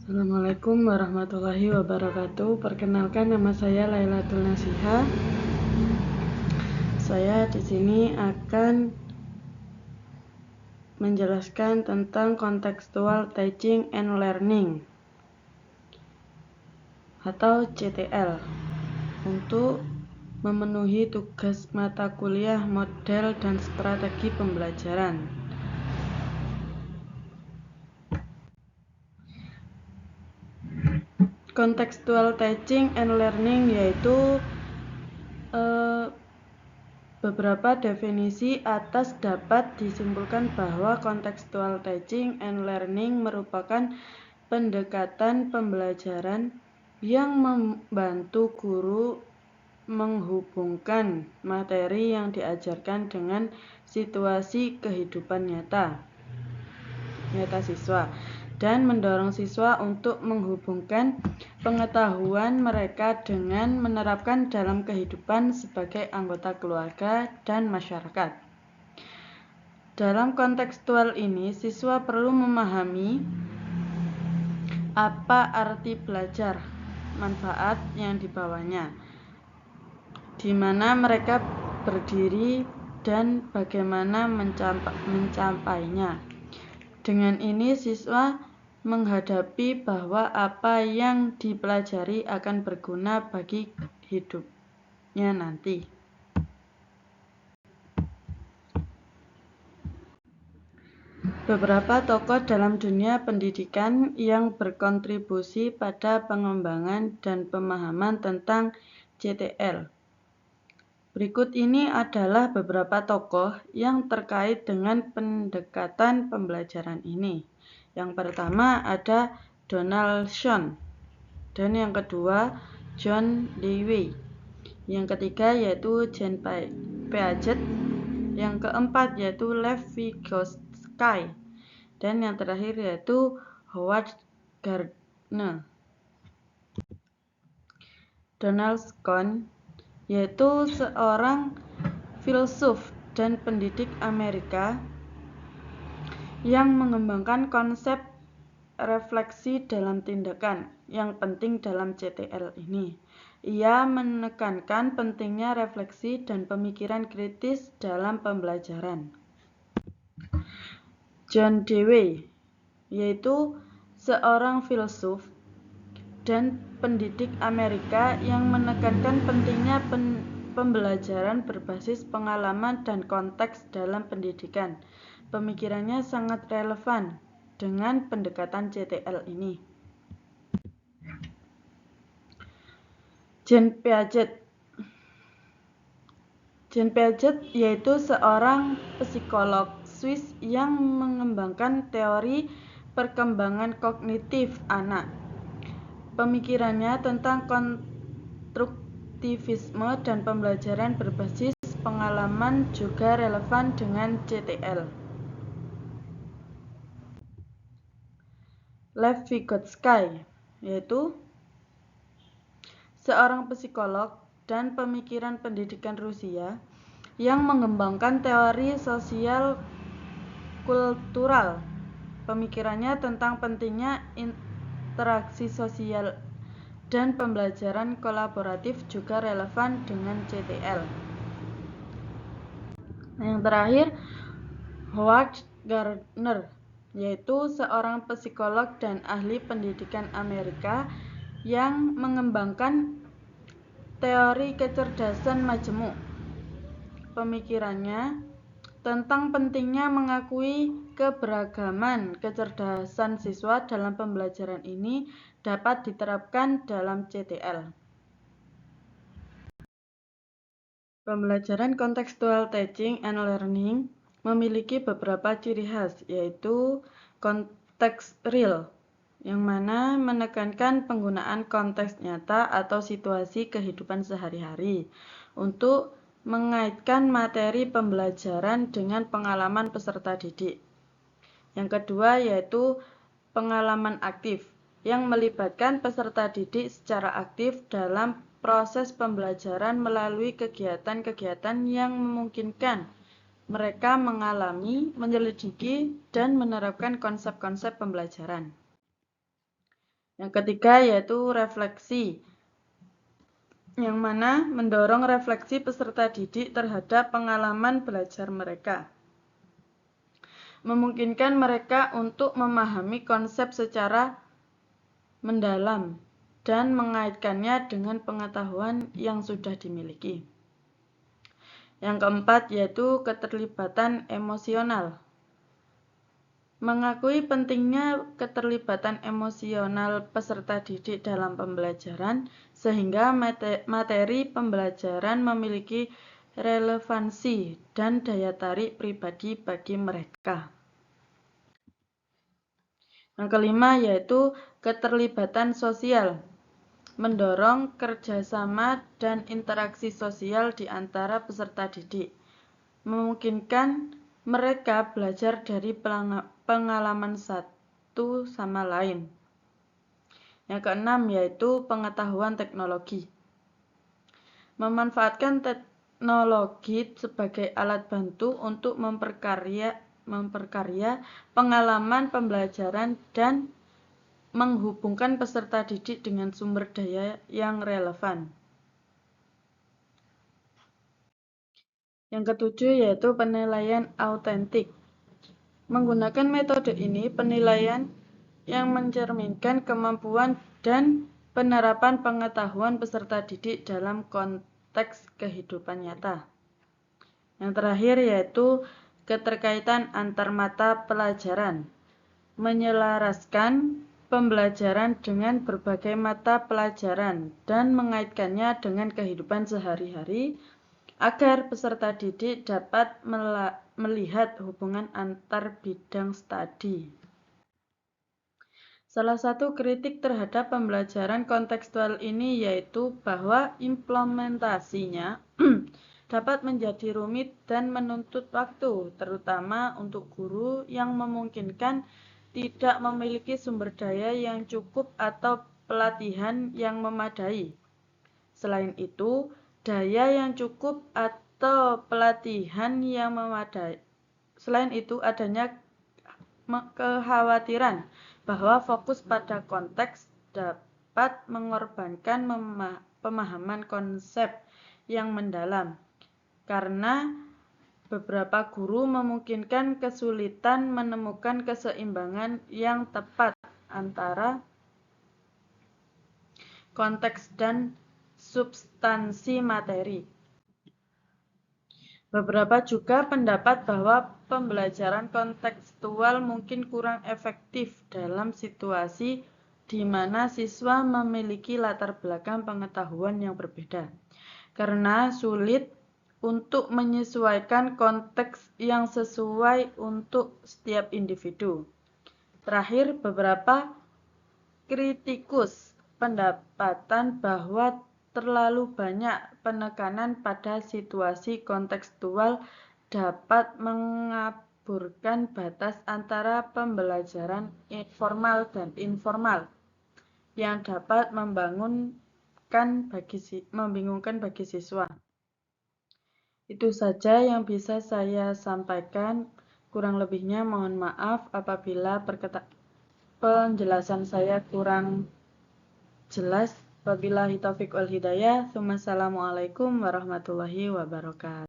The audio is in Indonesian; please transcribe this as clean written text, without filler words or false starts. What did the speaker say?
Assalamualaikum warahmatullahi wabarakatuh. Perkenalkan, nama saya Lailatul Nasihah. Saya di sini akan menjelaskan tentang contextual teaching and learning atau CTL untuk memenuhi tugas mata kuliah model dan strategi pembelajaran. Contextual teaching and learning yaitu beberapa definisi atas dapat disimpulkan bahwa contextual teaching and learning merupakan pendekatan pembelajaran yang membantu guru menghubungkan materi yang diajarkan dengan situasi kehidupan nyata siswa dan mendorong siswa untuk menghubungkan pengetahuan mereka dengan menerapkan dalam kehidupan sebagai anggota keluarga dan masyarakat. Dalam kontekstual ini, siswa perlu memahami apa arti belajar, manfaat yang dibawanya, di mana mereka berdiri dan bagaimana mencapainya. Dengan ini siswa menghadapi bahwa apa yang dipelajari akan berguna bagi hidupnya nanti. Beberapa tokoh dalam dunia pendidikan yang berkontribusi pada pengembangan dan pemahaman tentang CTL. Berikut ini adalah beberapa tokoh yang terkait dengan pendekatan pembelajaran ini. Yang pertama ada Donaldson, dan yang kedua John Dewey. Yang ketiga yaitu Jean Piaget. Yang keempat yaitu Lev Vygotsky. Dan yang terakhir yaitu Howard Gardner. Donaldson yaitu seorang filsuf dan pendidik Amerika yang mengembangkan konsep refleksi dalam tindakan yang penting dalam CTL ini. Ia menekankan pentingnya refleksi dan pemikiran kritis dalam pembelajaran. John Dewey yaitu seorang filsuf dan pendidik Amerika yang menekankan pentingnya pembelajaran berbasis pengalaman dan konteks dalam pendidikan. Pemikirannya sangat relevan dengan pendekatan CTL ini. Jean Piaget yaitu seorang psikolog Swiss yang mengembangkan teori perkembangan kognitif anak. Pemikirannya tentang konstruktivisme dan pembelajaran berbasis pengalaman juga relevan dengan CTL. Lev Vygotsky yaitu seorang psikolog dan pemikiran pendidikan Rusia yang mengembangkan teori sosial kultural. Pemikirannya tentang pentingnya interaksi sosial dan pembelajaran kolaboratif juga relevan dengan CTL. Yang terakhir, Howard Gardner yaitu seorang psikolog dan ahli pendidikan Amerika yang mengembangkan teori kecerdasan majemuk. Pemikirannya tentang pentingnya mengakui keberagaman kecerdasan siswa dalam pembelajaran ini dapat diterapkan dalam CTL. Pembelajaran contextual teaching and learning memiliki beberapa ciri khas, yaitu konteks real, yang mana menekankan penggunaan konteks nyata atau situasi kehidupan sehari-hari untuk mengaitkan materi pembelajaran dengan pengalaman peserta didik. Yang kedua yaitu pengalaman aktif, yang melibatkan peserta didik secara aktif dalam proses pembelajaran melalui kegiatan-kegiatan yang memungkinkan mereka mengalami, menyelidiki, dan menerapkan konsep-konsep pembelajaran. Yang ketiga yaitu refleksi, yang mana mendorong refleksi peserta didik terhadap pengalaman belajar mereka. Memungkinkan mereka untuk memahami konsep secara mendalam dan mengaitkannya dengan pengetahuan yang sudah dimiliki. Yang keempat yaitu keterlibatan emosional. Mengakui pentingnya keterlibatan emosional peserta didik dalam pembelajaran sehingga materi pembelajaran memiliki relevansi dan daya tarik pribadi bagi mereka. Yang kelima yaitu keterlibatan sosial. Mendorong kerjasama dan interaksi sosial di antara peserta didik. Memungkinkan mereka belajar dari pengalaman satu sama lain. Yang keenam yaitu pengetahuan teknologi. Memanfaatkan teknologi sebagai alat bantu untuk memperkarya pengalaman pembelajaran dan menghubungkan peserta didik dengan sumber daya yang relevan. Yang ketujuh yaitu penilaian autentik. Menggunakan metode ini, penilaian yang mencerminkan kemampuan dan penerapan pengetahuan peserta didik dalam konteks kehidupan nyata. Yang terakhir yaitu keterkaitan antar mata pelajaran. Menyelaraskan pembelajaran dengan berbagai mata pelajaran dan mengaitkannya dengan kehidupan sehari-hari agar peserta didik dapat melihat hubungan antar bidang studi. Salah satu kritik terhadap pembelajaran kontekstual ini yaitu bahwa implementasinya dapat menjadi rumit dan menuntut waktu, terutama untuk guru yang memungkinkan tidak memiliki sumber daya yang cukup atau pelatihan yang memadai. Selain itu, daya yang cukup atau pelatihan yang memadai. Selain itu, adanya kekhawatiran bahwa fokus pada konteks dapat mengorbankan pemahaman konsep yang mendalam, karena beberapa guru memungkinkan kesulitan menemukan keseimbangan yang tepat antara konteks dan substansi materi. Beberapa juga pendapat bahwa pembelajaran kontekstual mungkin kurang efektif dalam situasi di mana siswa memiliki latar belakang pengetahuan yang berbeda, karena sulit untuk menyesuaikan konteks yang sesuai untuk setiap individu. Terakhir, beberapa kritikus pendapatan bahwa terlalu banyak penekanan pada situasi kontekstual dapat mengaburkan batas antara pembelajaran formal dan informal yang dapat membingungkan bagi siswa. Itu saja yang bisa saya sampaikan. Kurang lebihnya mohon maaf apabila penjelasan saya kurang jelas. Wabillahi taufiq wal hidayah. Wassalamualaikum warahmatullahi wabarakatuh.